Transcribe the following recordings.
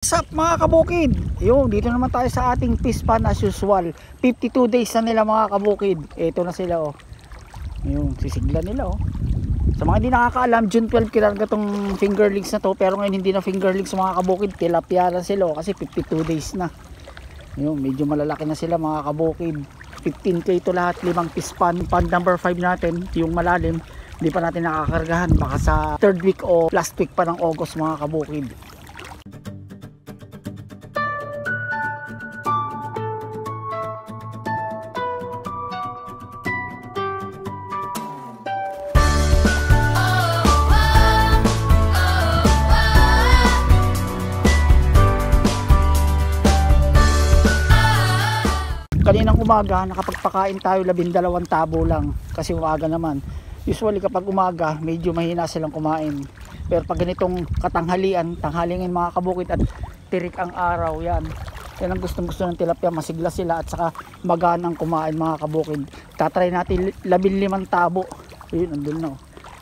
What's up mga kabukid? Yung dito naman tayo sa ating fish pan as usual. 52 days na nila mga kabukid. Ito na sila oh. Yung sisigla nila oh. Sa mga hindi nakakaalam, June 12 kinarga tong fingerlings na to. Pero ngayon hindi na fingerlings mga kabukid. Tilapia na sila oh, kasi 52 days na. Yung medyo malalaki na sila mga kabukid. 15k to lahat, 5 fish pan. Pan number 5 natin, yung malalim. Hindi pa natin nakakargahan. Baka sa 3rd week o last week pa ng August mga kabukid. Kaninang umaga nakapagpakain tayo 12 tabo lang kasi umaga naman. Usually kapag umaga medyo mahina silang kumain. Pero pag ganitong katanghalian, tanghalingin mga kabukid at tirik ang araw, yan ang gustong gusto ng tilapia, masigla sila at saka maganang kumain mga kabukid. Tatry natin 15 tabo. Yun, andun na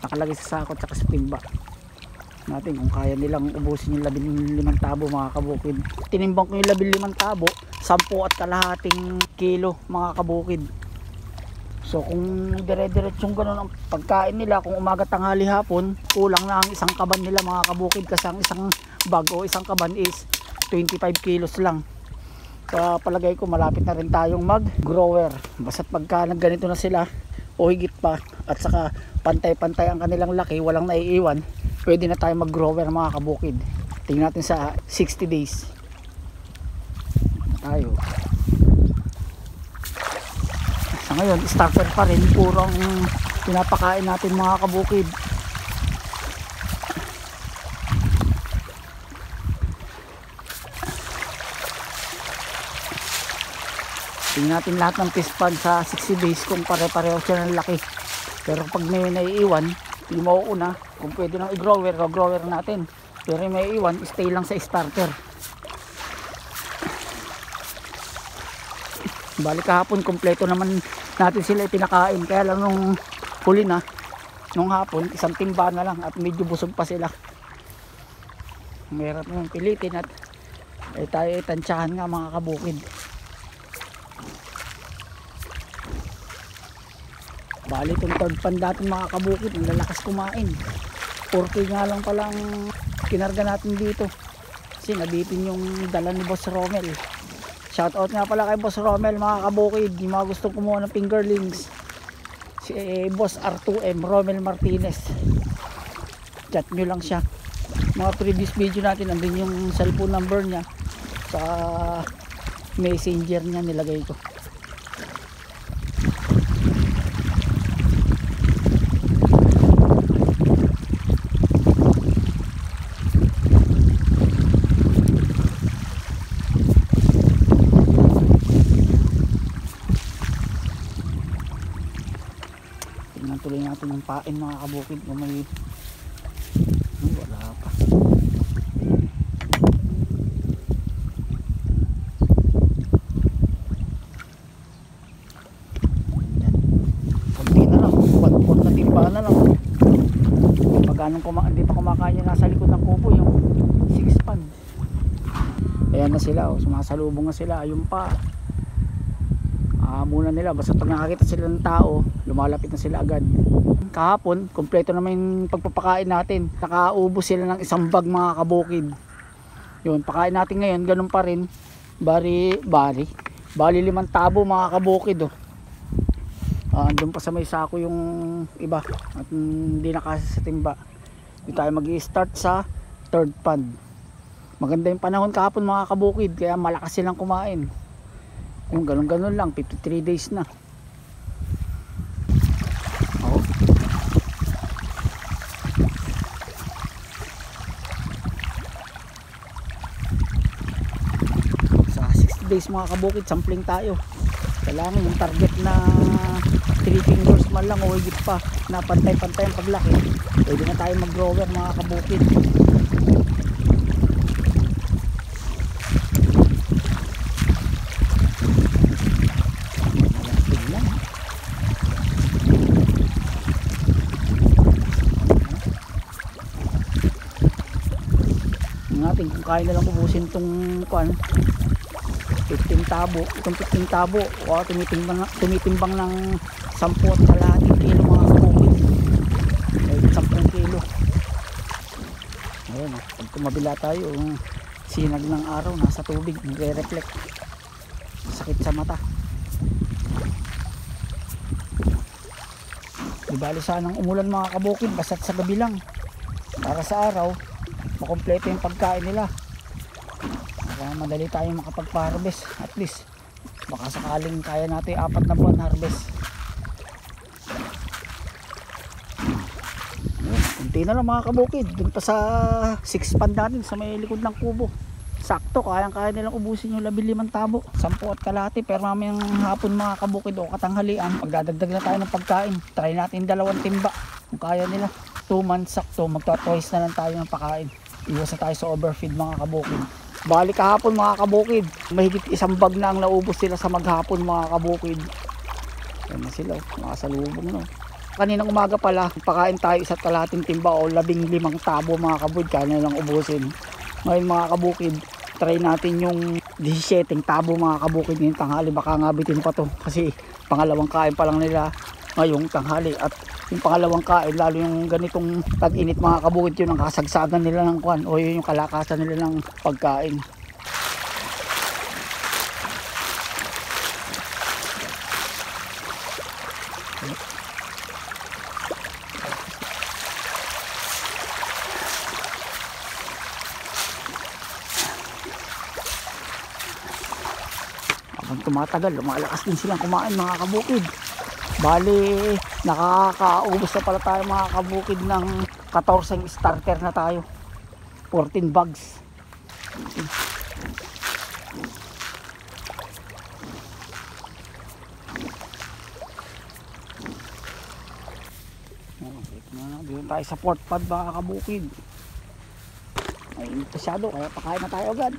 nakalagay sa sako at saka sa timba natin kung kaya nilang ubusin yung 15 tabo mga kabukid. Tinimbang ko yung 15 tabo, 10 at kalahating kilo mga kabukid. So kung dire-diretsong ganun ang pagkain nila, kung umaga, tanghali, hapon, kulang na ang isang kaban nila mga kabukid kasi ang isang bag o isang kaban is 25 kilos lang. Sa palagay ko malapit na rin tayong mag grower basta't pagka ganito na sila o higit pa at saka pantay-pantay ang kanilang laki, walang naiiwan, pwede na tayo mag grower mga kabukid. Tingnan natin sa 60 days tayo. Sa ngayon starter pa rin, purong pinapakain natin mga kabukid. Tingnan natin lahat ng fish pan sa 60 days kung pare-pareho siya ng laki. Pero pag may naiiwan, hindi mauuna, kung pwede nang i-grower, grower natin. Pero may iwan, stay lang sa starter. Balik kahapon kompleto naman natin sila ipinakain, kaya lang nung huli na nung hapon isang timba na lang at medyo busog pa sila. Meron nang pilitin at tayo itansyahan nga mga kabukid. Bali itong 3rd pan natin mga kabukid, ang lalakas kumain. 4K nga lang palang kinarga natin dito kasi nabitin yung dala ni Boss Romel. Shoutout nga pala kay Boss Romel mga kabukid, yung mga gustong kumuha ng fingerlings, si Boss R2M Romel Martinez, chat nyo lang siya. Mga previous video natin andun yung cellphone number niya sa messenger niya, nilagay ko. Tuloy natin yung pain mga kabukid kung may wala pa. Yan. Kunti na lang, 1/4 na timba na lang. Pag anong hindi pa kumakain yung nasa likod ng kubo, yung 6 pan. Ayan na sila, sumasalubong na sila, ayun pa. Muna nila, basta pag nakakita sila ng tao, lumalapit na sila agad. Kahapon, kompleto naman yung pagpapakain natin. Nakaubos sila ng isang bag mga kabukid. Yun, pakain natin ngayon, ganun pa rin. Bali 5 tabo mga kabukid oh. Andun pa sa may sako yung iba at hindi nakasa sa timba. Dito tayo mag-i-start sa 3rd pan. Maganda yung panahon kahapon mga kabukid, kaya malakas silang kumain. Yung ganun lang, 53 days na. Oh. Sa 60 days mga kabukid, sampling tayo. Kailangan yung target na 3 fingers man lang o higit pa na pantay-pantay ang paglaki. Pwede na tayo mag-grower mga kabukid. kung kaya nilang ubusin itong 15 tabo. Itong 15 tabo, tumitimbang ng 10 at kalahating kilo mga kabukid. 10 kilo. Ayan, pag tumabila tayo, yung sinag ng araw nasa tubig, nagre-reflect. Sakit sa mata. Di bali sanang umulan mga kabukid, basta't sa gabi lang. Para sa araw, makompleto yung pagkain nila. Para madali tayong makapag-harvest. At least, baka sakaling kaya natin 4 na buwan harvest. Kunti na lang mga kabukid. Dun pa sa 6 pan natin sa may likod ng kubo. Sakto, kayang-kaya nilang ubusin yung 15 tabo. 10 at kalahati, pero mamayang hapon mga kabukid o katanghalian, magdadagdag na tayo ng pagkain. Try natin 2 timba. Kung kaya nila, 2 months sakto, magta-twice na lang tayo ng pagkain. Iwas na tayo sa overfeed mga kabukid. Bali kahapon mga kabukid, mahigit 1 bag na ang naubos sila sa maghapon mga kabukid. Yan na sila, makasalubong no. Kaninang umaga pala, pakain tayo 1 kalahating timba o 15 tabo mga kabukid, kaya na lang ubusin. Ngayon mga kabukid, try natin yung 17 tabo mga kabukid ngayong tanghali. Baka nga bitin pa to kasi pangalawang kain pa lang nila ngayong tanghali. At yung pangalawang kain, lalo yung ganitong tag-init mga kabukid, yun ang kasagsagan nila ng kwan o yun yung kalakasan nila ng pagkain. Habang tumatagal, lumalakas din silang kumain mga kabukid. Bali, nakakaubos na pala tayo mga kabukid ng 14 starter na tayo. 14 bags. Dito tayo sa port pad mga kabukid. Ay, masyado, kaya pakain na tayo agad.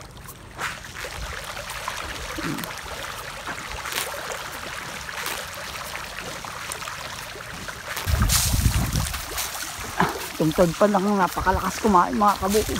Itong third pan lang napakalakas kumain mga kabukid.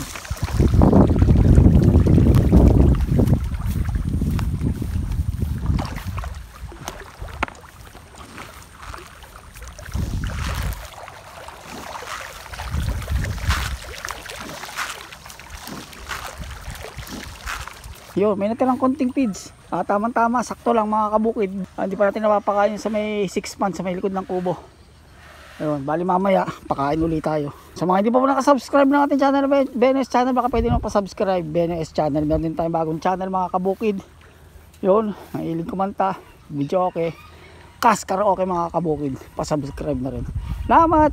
Yo, may natirang konting feeds. Tamang-tama, sakto lang mga kabukid. Hindi pa natin napapakain sa may 6 pan sa may likod ng kubo. Ayun, bali mamaya, pakain ulit tayo. Sa mga hindi pa po nakasubscribe ng ating channel, BNS channel, baka pwede nyo pa-subscribe. BNS channel, meron din tayong bagong channel mga kabukid. Yun, mahilig kumanta, video okay. Kas karaoke mga kabukid, pa-subscribe na rin. Salamat!